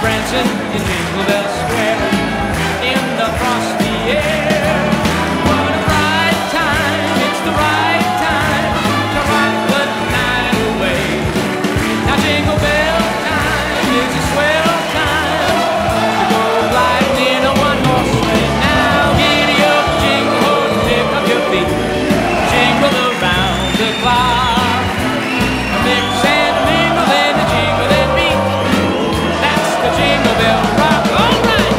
prancing in Jingle Bell Square in the frosty air. What a bright time, it's the right time to rock the night away. Now Jingle Bell time is a swell time to go gliding in a one-horse sleigh. Now giddy up, jingle horse, pick up your feet, jingle around the clock. Mix and mingle and a jingle and beat. That's the Jingle Bell Rock. All right.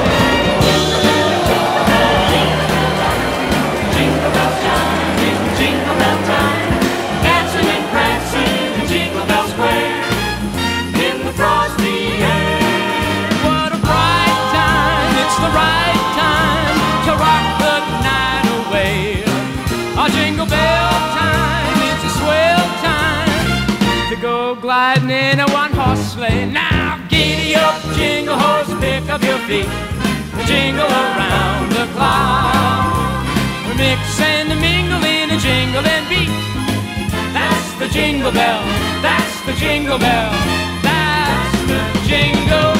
Jingle bell time, it's Jingle Bell time, dancing and prancing in Jingle Bell Square in the frosty air. What a bright time! It's the right time to rock the night away. Our Jingle Bell time is a swell time to go gliding in a one-horse sleigh. Now giddy up, jingle horse, pick up your feet, jingle around the clock. We mix and mingle in a jingle and beat. That's the Jingle Bell, that's the Jingle Bell, that's the Jingle